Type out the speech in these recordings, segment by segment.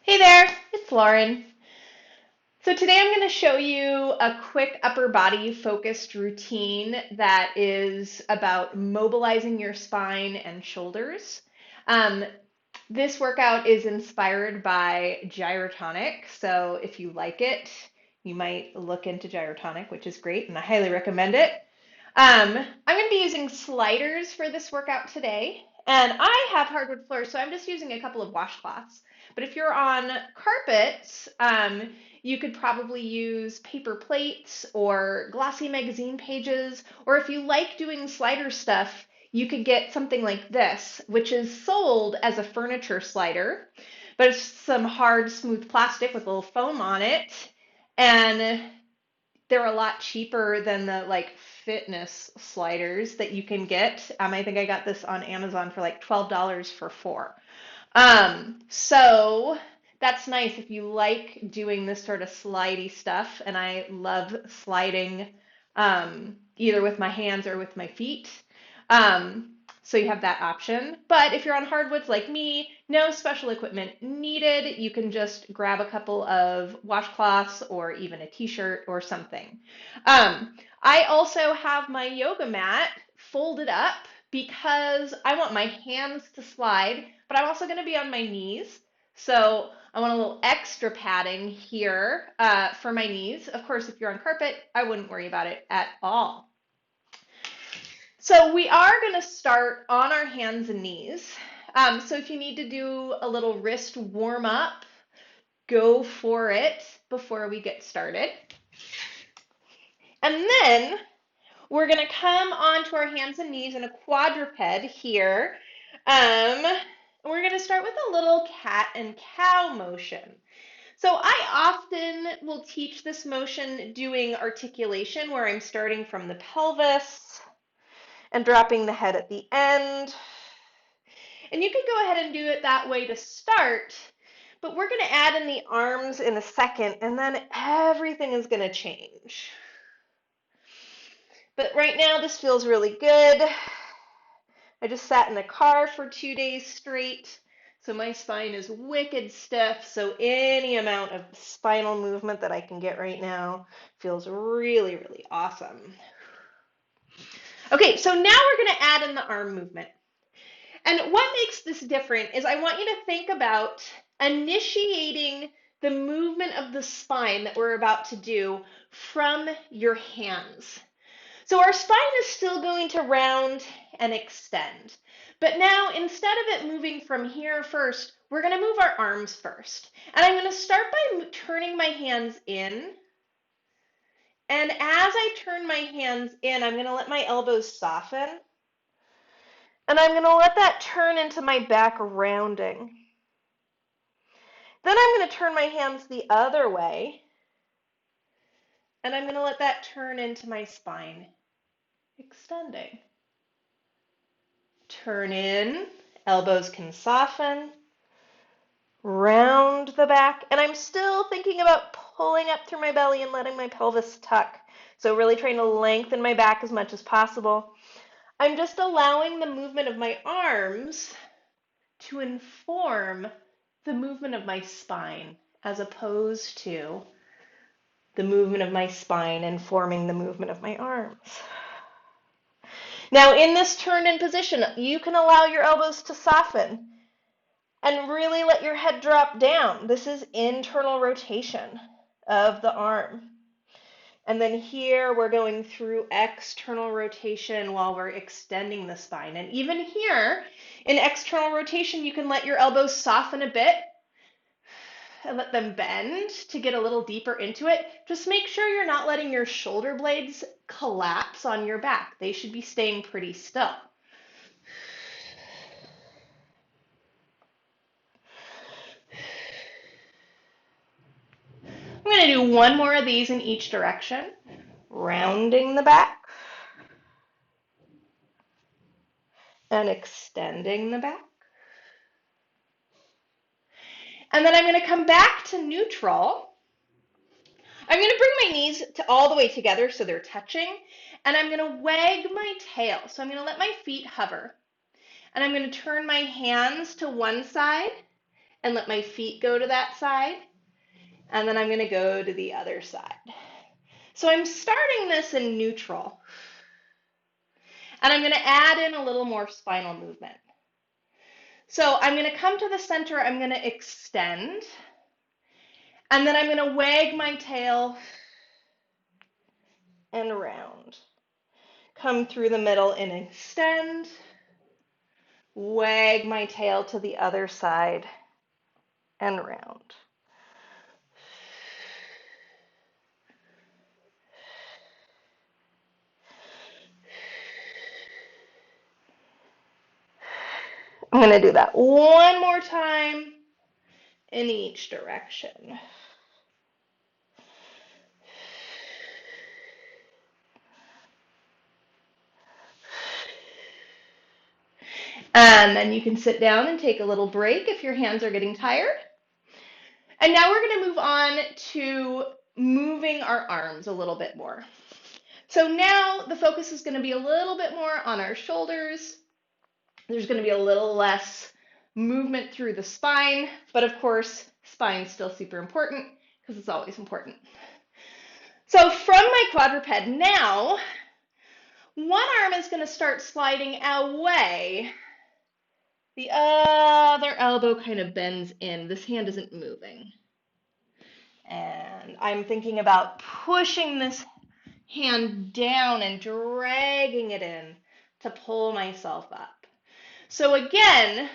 Hey there, it's Lauren. So today I'm going to show you a quick upper body focused routine that is about mobilizing your spine and shoulders. Um, this workout is inspired by gyrotonic, so if you like it, you might look into gyrotonic, which is great, and I highly recommend it. I'm going to be using sliders for this workout today, and I have hardwood floors, so I'm just using a couple of washcloths. But if you're on carpets, you could probably use paper plates or glossy magazine pages, or if you like doing slider stuff, you could get something like this, which is sold as a furniture slider, but it's some hard, smooth plastic with a little foam on it, and they're a lot cheaper than the like fitness sliders that you can get. I think I got this on Amazon for like $12 for four. So that's nice if you like doing this sort of slidey stuff, and I love sliding either with my hands or with my feet. Um, so you have that option. But if you're on hardwoods like me, no special equipment needed. You can just grab a couple of washcloths or even a t-shirt or something. I also have my yoga mat folded up because I want my hands to slide, but I'm also going to be on my knees. So I want a little extra padding here for my knees. Of course, if you're on carpet, I wouldn't worry about it at all. So we are going to start on our hands and knees. So if you need to do a little wrist warm up, go for it before we get started. And then we're going to come onto our hands and knees in a quadruped here. We're going to start with a little cat and cow motion. So I often will teach this motion doing articulation where I'm starting from the pelvis and dropping the head at the end. And you can go ahead and do it that way to start, but we're going to add in the arms in a second, and then everything is going to change. But right now, this feels really good. I just sat in the car for 2 days straight, so my spine is wicked stiff. So any amount of spinal movement that I can get right now feels really, really awesome. Okay, so now we're going to add in the arm movement. And what makes this different is I want you to think about initiating the movement of the spine that we're about to do from your hands. So our spine is still going to round and extend. But now, instead of it moving from here first, we're going to move our arms first. And I'm going to start by turning my hands in. And as I turn my hands in, I'm going to let my elbows soften. And I'm going to let that turn into my back rounding. Then I'm going to turn my hands the other way. And I'm going to let that turn into my spine extending. Turn in, elbows can soften, round the back, and I'm still thinking about pulling up through my belly and letting my pelvis tuck. So really trying to lengthen my back as much as possible. I'm just allowing the movement of my arms to inform the movement of my spine as opposed to the movement of my spine informing the movement of my arms. Now, in this turned in position, you can allow your elbows to soften and really let your head drop down. This is internal rotation of the arm. And then here we're going through external rotation while we're extending the spine. And even here, in external rotation, you can let your elbows soften a bit and let them bend to get a little deeper into it. Just make sure you're not letting your shoulder blades collapse on your back. They should be staying pretty still. I'm going to do one more of these in each direction, rounding the back and extending the back. And then I'm going to come back to neutral. I'm going to bring my knees all the way together so they're touching, and I'm going to wag my tail. So I'm going to let my feet hover, and I'm going to turn my hands to one side and let my feet go to that side. And then I'm going to go to the other side. So I'm starting this in neutral. And I'm going to add in a little more spinal movement. So I'm going to come to the center, I'm going to extend, and then I'm going to wag my tail and around. Come through the middle and extend, wag my tail to the other side and round. I'm going to do that one more time in each direction. And then you can sit down and take a little break if your hands are getting tired. And now we're going to move on to moving our arms a little bit more. So now the focus is going to be a little bit more on our shoulders. There's going to be a little less movement through the spine, but of course, spine's still super important because it's always important. So from my quadruped now, one arm is going to start sliding away. The other elbow kind of bends in. This hand isn't moving. And I'm thinking about pushing this hand down and dragging it in to pull myself up. So again,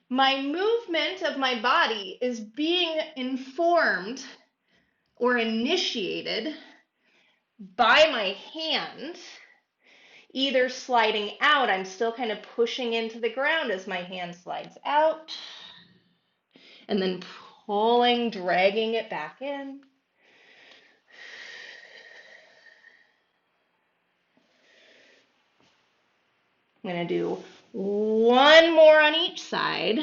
my movement of my body is being informed or initiated by my hand, either sliding out, I'm still kind of pushing into the ground as my hand slides out, and then pulling, dragging it back in. I'm going to do one more on each side,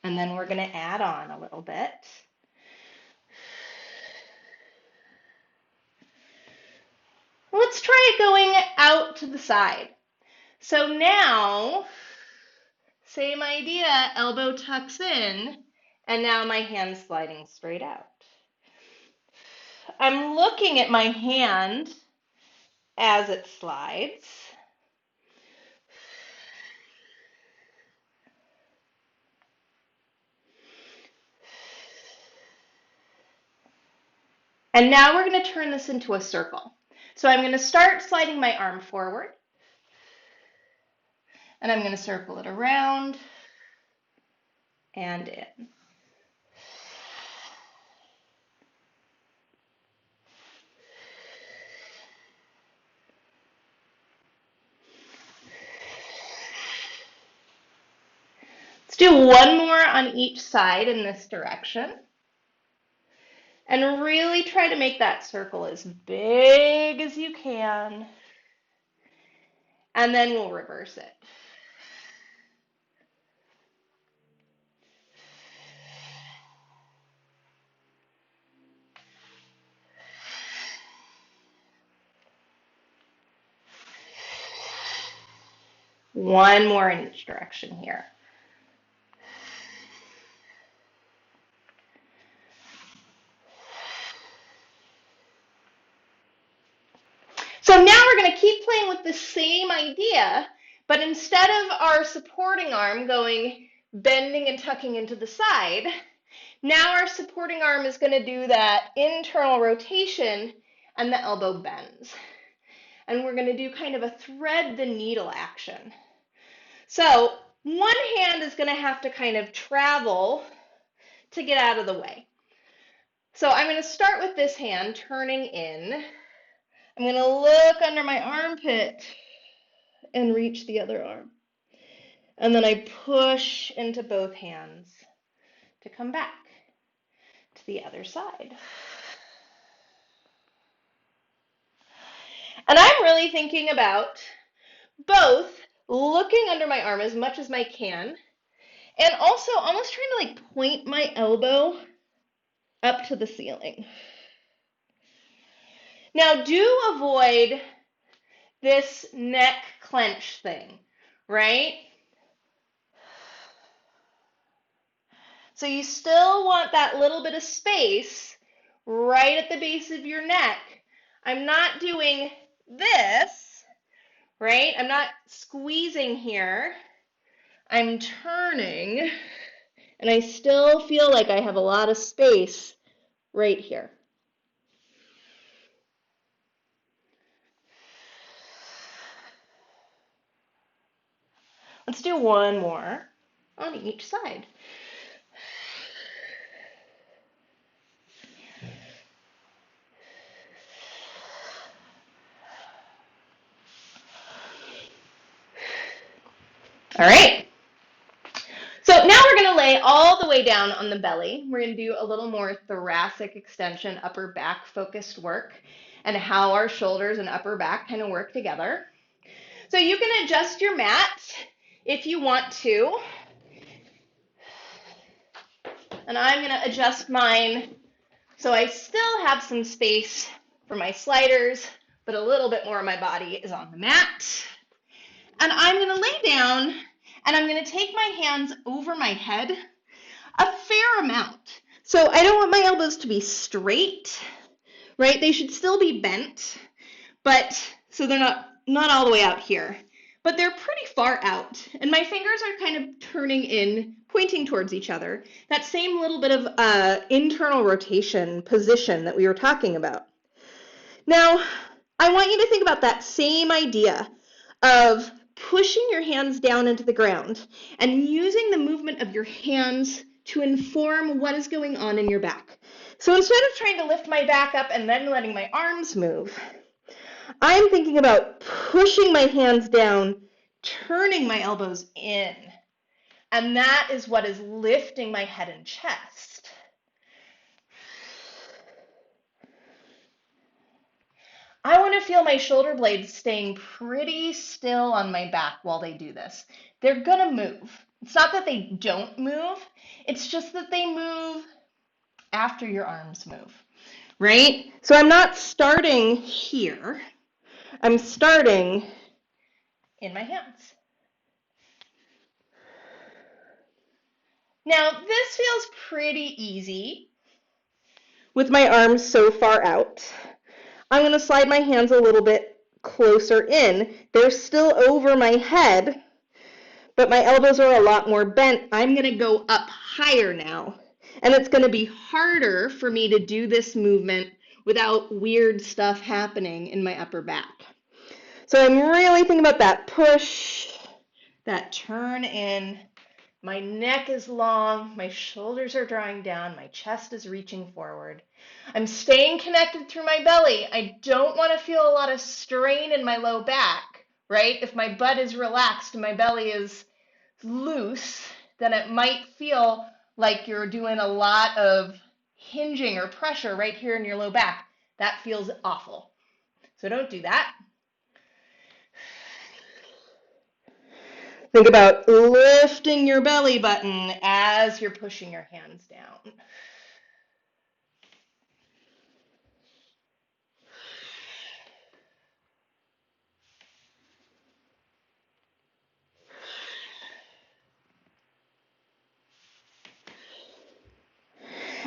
and then we're going to add on a little bit. Let's try it going out to the side. So now, same idea, elbow tucks in, and now my hand sliding straight out. I'm looking at my hand as it slides. And now we're going to turn this into a circle. So I'm going to start sliding my arm forward. And I'm going to circle it around and in. Let's do one more on each side in this direction. And really try to make that circle as big as you can. And then we'll reverse it. One more in each direction here. So now we're going to keep playing with the same idea, but instead of our supporting arm going bending and tucking into the side, now our supporting arm is going to do that internal rotation and the elbow bends. And we're going to do kind of a thread the needle action. So one hand is going to have to kind of travel to get out of the way. So I'm going to start with this hand turning in. I'm going to look under my armpit and reach the other arm. And then I push into both hands to come back to the other side. And I'm really thinking about both looking under my arm as much as I can and also almost trying to point my elbow up to the ceiling. Now do avoid this neck clench thing, right? So you still want that little bit of space right at the base of your neck. I'm not doing this, right? I'm not squeezing here. I'm turning, and I still feel like I have a lot of space right here. Let's do one more on each side. All right. So now we're going to lay all the way down on the belly. We're going to do a little more thoracic extension, upper back focused work, and how our shoulders and upper back kind of work together. So you can adjust your mat if you want to. And I'm going to adjust mine so I still have some space for my sliders, but a little bit more of my body is on the mat. And I'm going to lay down and I'm going to take my hands over my head a fair amount. So I don't want my elbows to be straight, right? They should still be bent, but so they're not all the way out here, but they're pretty far out. And my fingers are kind of turning in, pointing towards each other. That same little bit of internal rotation position that we were talking about. Now, I want you to think about that same idea of pushing your hands down into the ground and using the movement of your hands to inform what is going on in your back. So instead of trying to lift my back up and then letting my arms move, I'm thinking about pushing my hands down, turning my elbows in, and that is what is lifting my head and chest. I want to feel my shoulder blades staying pretty still on my back while they do this. They're going to move. It's not that they don't move, it's just that they move after your arms move, right? So I'm not starting here. I'm starting in my hands. Now, this feels pretty easy with my arms so far out. I'm going to slide my hands a little bit closer in. They're still over my head, but my elbows are a lot more bent. I'm going to go up higher now, and it's going to be harder for me to do this movement without weird stuff happening in my upper back. So I'm really thinking about that push, that turn in. My neck is long, my shoulders are drawing down, my chest is reaching forward. I'm staying connected through my belly. I don't want to feel a lot of strain in my low back, right? If my butt is relaxed and my belly is loose, then it might feel like you're doing a lot of hinging or pressure right here in your low back. That feels awful. So don't do that. Think about lifting your belly button as you're pushing your hands down.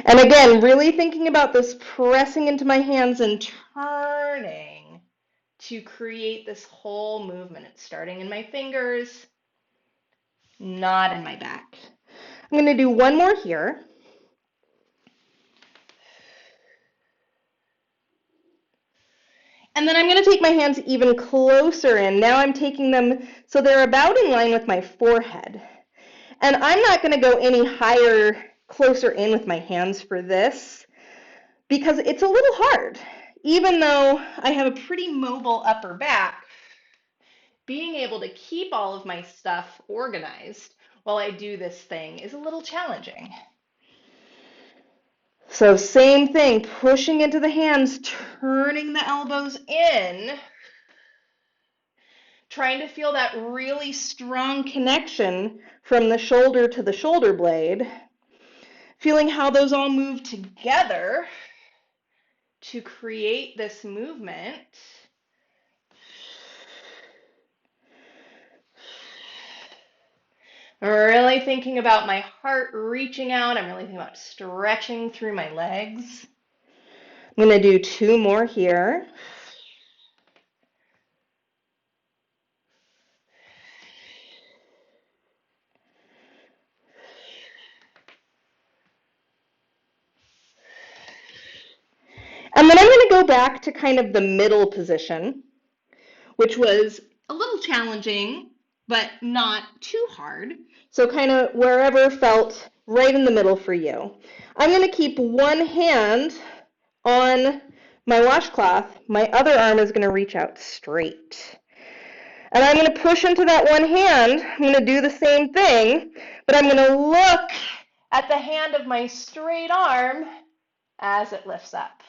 And again, really thinking about this pressing into my hands and turning to create this whole movement. It's starting in my fingers, not in my back. I'm going to do one more here. And then I'm going to take my hands even closer in. Now I'm taking them so they're about in line with my forehead. And I'm not going to go any higher, closer in with my hands for this because it's a little hard. Even though I have a pretty mobile upper back, being able to keep all of my stuff organized while I do this thing is a little challenging. So same thing, pushing into the hands, turning the elbows in, trying to feel that really strong connection from the shoulder to the shoulder blade, feeling how those all move together to create this movement. I'm really thinking about my heart reaching out. I'm really thinking about stretching through my legs. I'm going to do 2 more here. And then I'm going to go back to kind of the middle position, which was a little challenging, but not too hard. So kind of wherever felt right in the middle for you. I'm going to keep one hand on my washcloth. My other arm is going to reach out straight. And I'm going to push into that one hand. I'm going to do the same thing, but I'm going to look at the hand of my straight arm as it lifts up.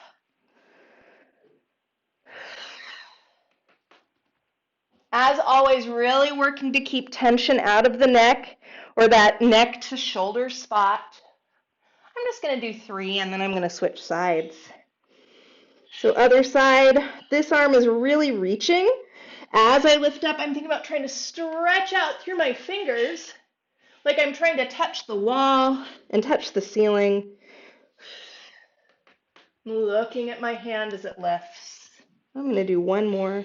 As always, really working to keep tension out of the neck or that neck to shoulder spot. I'm just going to do 3 and then I'm going to switch sides. So other side, this arm is really reaching. As I lift up, I'm thinking about trying to stretch out through my fingers like I'm trying to touch the wall and touch the ceiling. Looking at my hand as it lifts. I'm going to do 1 more.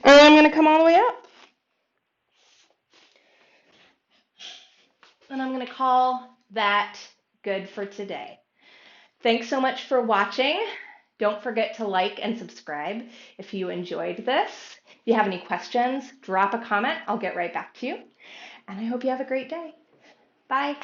And I'm going to come all the way up. And I'm going to call that good for today. Thanks so much for watching. Don't forget to like and subscribe if you enjoyed this. If you have any questions, drop a comment. I'll get right back to you. And I hope you have a great day. Bye.